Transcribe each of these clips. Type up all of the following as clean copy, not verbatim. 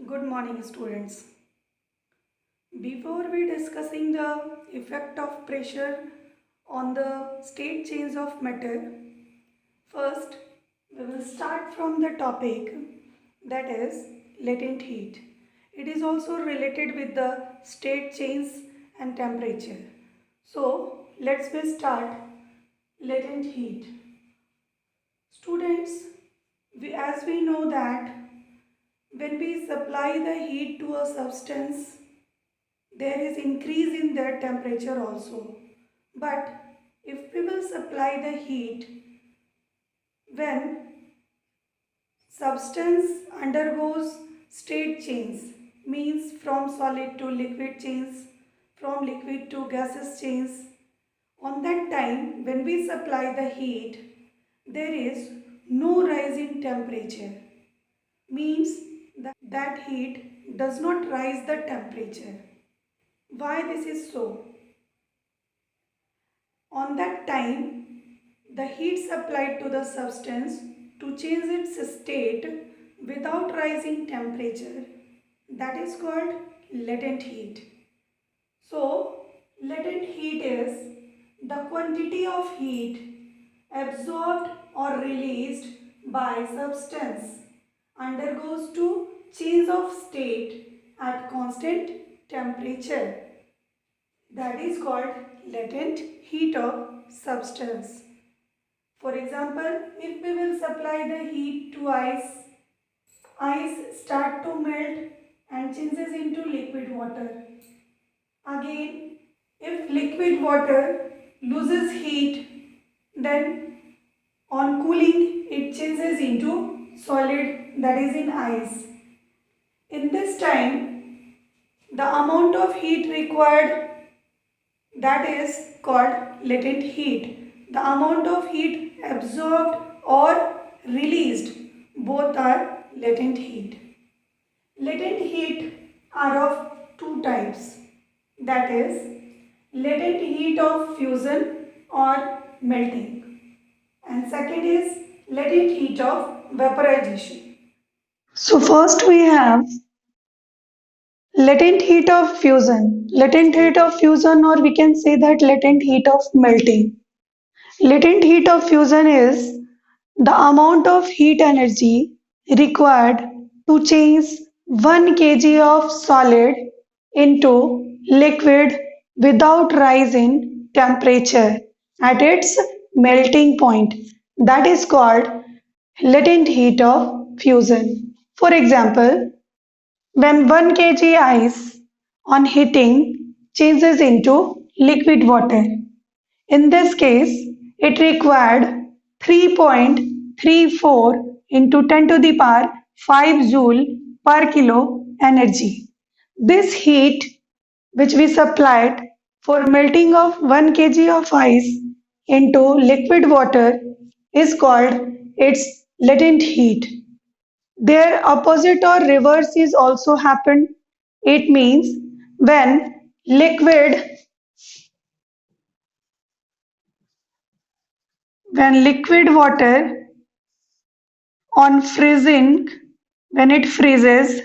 Good morning, students. Before we discussing the effect of pressure on the state change of matter, first we will start from the topic that is latent heat. It is also related with the state change and temperature. So let's start latent heat. Students, as we know that when we supply the heat to a substance, there is increase in their temperature also. But if we will supply the heat when substance undergoes state change, means from solid to liquid change, from liquid to gaseous change, on that time when we supply the heat, there is no rise in temperature, means that heat does not rise the temperature. Why this is so? On that time, the heat supplied to the substance to change its state without rising temperature, that is called latent heat. So, latent heat is the quantity of heat absorbed or released by substance undergoes to change of state at constant temperature. That is called latent heat of substance. For example, if we will supply the heat to ice, ice start to melt and changes into liquid water. Again, if liquid water loses heat, then on cooling it changes into solid, that is in ice. In this time, the amount of heat required, that is called latent heat. The amount of heat absorbed or released, both are latent heat. Latent heat are of two types, that is latent heat of fusion or melting, and second is latent heat of vaporization. So first we have latent heat of fusion. Latent heat of fusion, or we can say that latent heat of melting. Latent heat of fusion is the amount of heat energy required to change 1 kg of solid into liquid without rise in temperature at its melting point. That is called latent heat of fusion. For example, when 1 kg ice on heating changes into liquid water. In this case, it required 3.34 into 10 to the power 5 joule per kilo energy. This heat which we supplied for melting of 1 kg of ice into liquid water is called its latent heat. Their opposite or reverse is also happened. It means liquid when liquid water on freezing, when it freezes,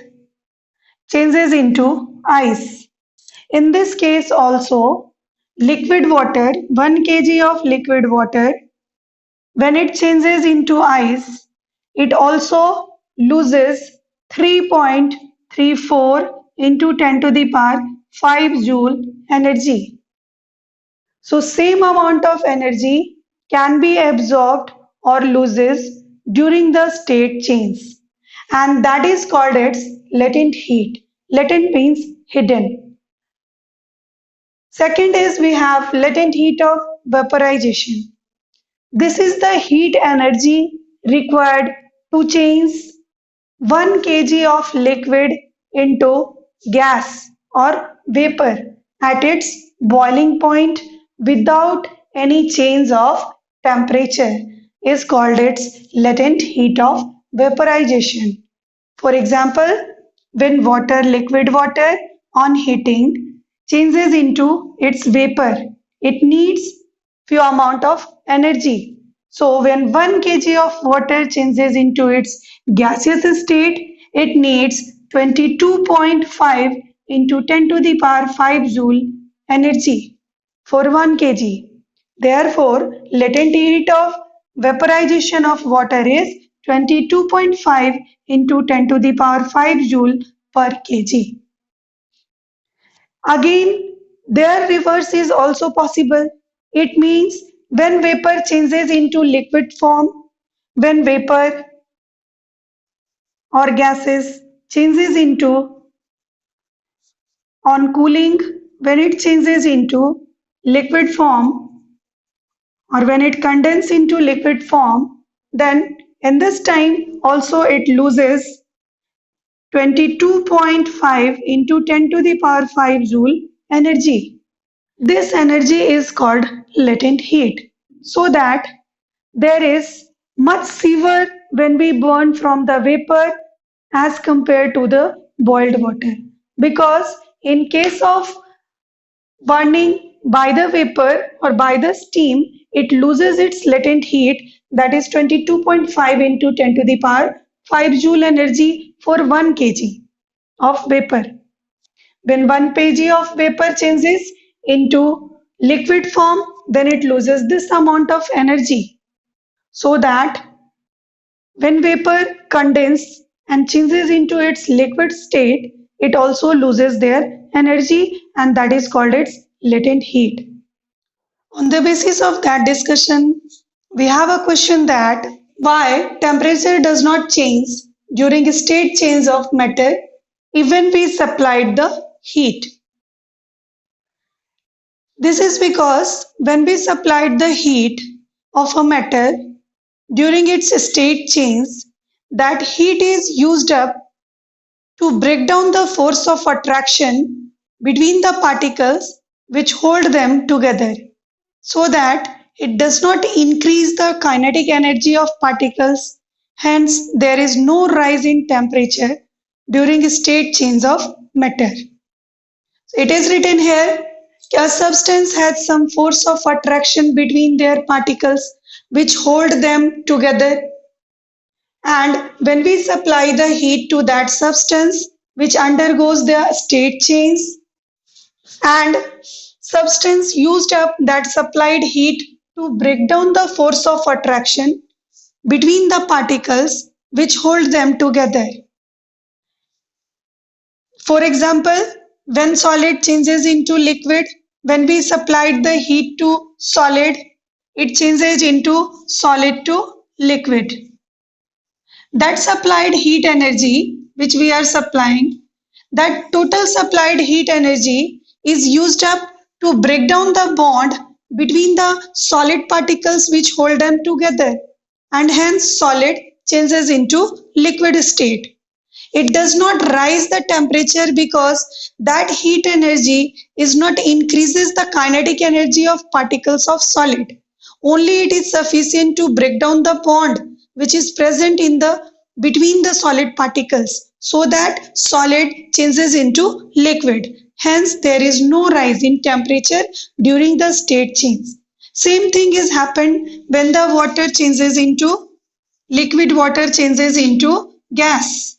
changes into ice. In this case also, liquid water, 1 kg of liquid water, when it changes into ice, it also loses 3.34 into 10 to the power 5 joule energy. So same amount of energy can be absorbed or loses during the state change, and that is called its latent heat. Latent means hidden. Second is we have latent heat of vaporization. This is the heat energy required to change 1 kg of liquid into gas or vapor at its boiling point without any change of temperature is called its latent heat of vaporization. For example, when liquid water on heating changes into its vapor, it needs few amount of energy. So when 1 kg of water changes into its gaseous state, it needs 22.5 into 10 to the power 5 joule energy for 1 kg. Therefore, latent heat of vaporization of water is 22.5 into 10 to the power 5 joule per kg. Again, their reverse is also possible. It means when vapor changes into liquid form, when vapor or gases changes into on cooling, when it changes into liquid form or when it condenses into liquid form, then in this time also it loses 22.5 into 10 to the power 5 joule energy. This energy is called latent heat. So that there is much severe when we burn from the vapor as compared to the boiled water. Because in case of burning by the vapor or by the steam, it loses its latent heat, that is 22.5 into 10 to the power 5 joule energy for 1 kg of vapor. When 1 kg of vapor changes into liquid form, then it loses this amount of energy. So that when vapor condenses and changes into its liquid state, it also loses their energy, and that is called its latent heat. On the basis of that discussion, we have a question that why temperature does not change during state change of matter even we supplied the heat. This is because when we supplied the heat of a matter during its state change, that heat is used up to break down the force of attraction between the particles which hold them together, so that it does not increase the kinetic energy of particles. Hence, there is no rise in temperature during state change of matter. It is written here, a substance has some force of attraction between their particles which hold them together, and when we supply the heat to that substance which undergoes the state change, and substance used up that supplied heat to break down the force of attraction between the particles which hold them together. For example, when solid changes into liquid, when we supplied the heat to solid, it changes into solid to liquid. That supplied heat energy which we are supplying, that total supplied heat energy is used up to break down the bond between the solid particles which hold them together, and hence solid changes into liquid state. It does not rise the temperature because that heat energy is not increases the kinetic energy of particles of solid. Only it is sufficient to break down the bond which is present in the between the solid particles, so that solid changes into liquid. Hence, there is no rise in temperature during the state change. Same thing is happened when the water changes into liquid, water changes into gas.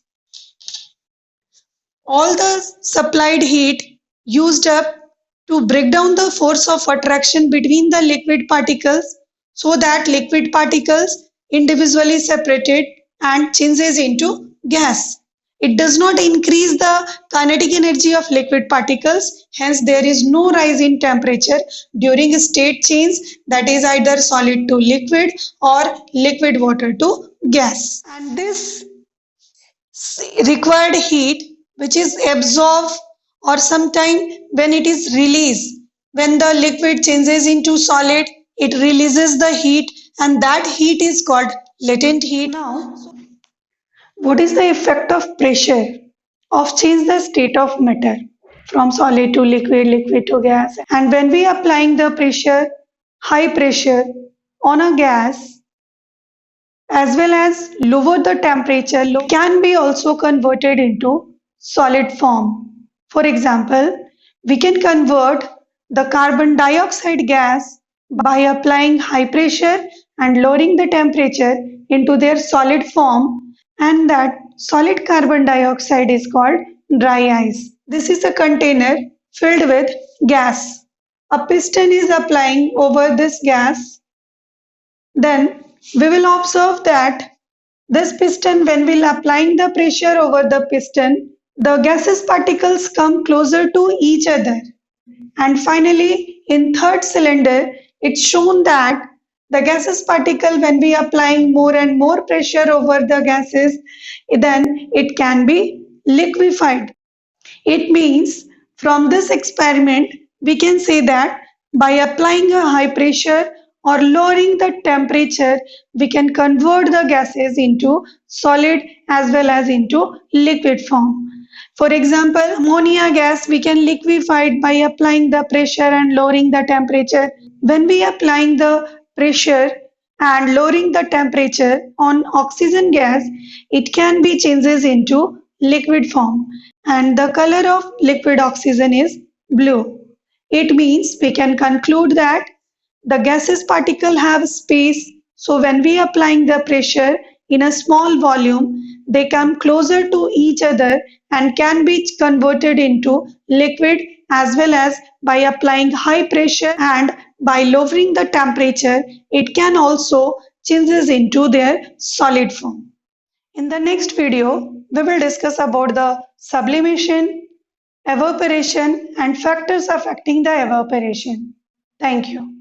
All the supplied heat used up to break down the force of attraction between the liquid particles, so that liquid particles individually separated and changes into gas. It does not increase the kinetic energy of liquid particles, hence there is no rise in temperature during state change, that is either solid to liquid or liquid water to gas. And this required heat which is absorbed, or sometime when it is released, when the liquid changes into solid, it releases the heat, and that heat is called latent heat. Now, what is the effect of pressure of change the state of matter from solid to liquid, liquid to gas? And when we are applying the pressure, high pressure on a gas, as well as lower the temperature, can be also converted into solid form. For example, we can convert the carbon dioxide gas by applying high pressure and lowering the temperature into their solid form, and that solid carbon dioxide is called dry ice. This is a container filled with gas. A piston is applying over this gas. Then we will observe that this piston, when we'll applying the pressure over the piston, the gaseous particles come closer to each other. And finally, in third cylinder, it's shown that the gaseous particle, when we applying more and more pressure over the gases, then it can be liquefied. It means from this experiment, we can say that by applying a high pressure or lowering the temperature, we can convert the gases into solid as well as into liquid form. For example, ammonia gas we can liquefy it by applying the pressure and lowering the temperature. When we applying the pressure and lowering the temperature on oxygen gas, it can be changes into liquid form, and the color of liquid oxygen is blue. It means we can conclude that the gaseous particle have space, so when we applying the pressure in a small volume, they come closer to each other and can be converted into liquid, as well as by applying high pressure and by lowering the temperature, it can also changes into their solid form. In the next video, we will discuss about the sublimation, evaporation and factors affecting the evaporation. Thank you.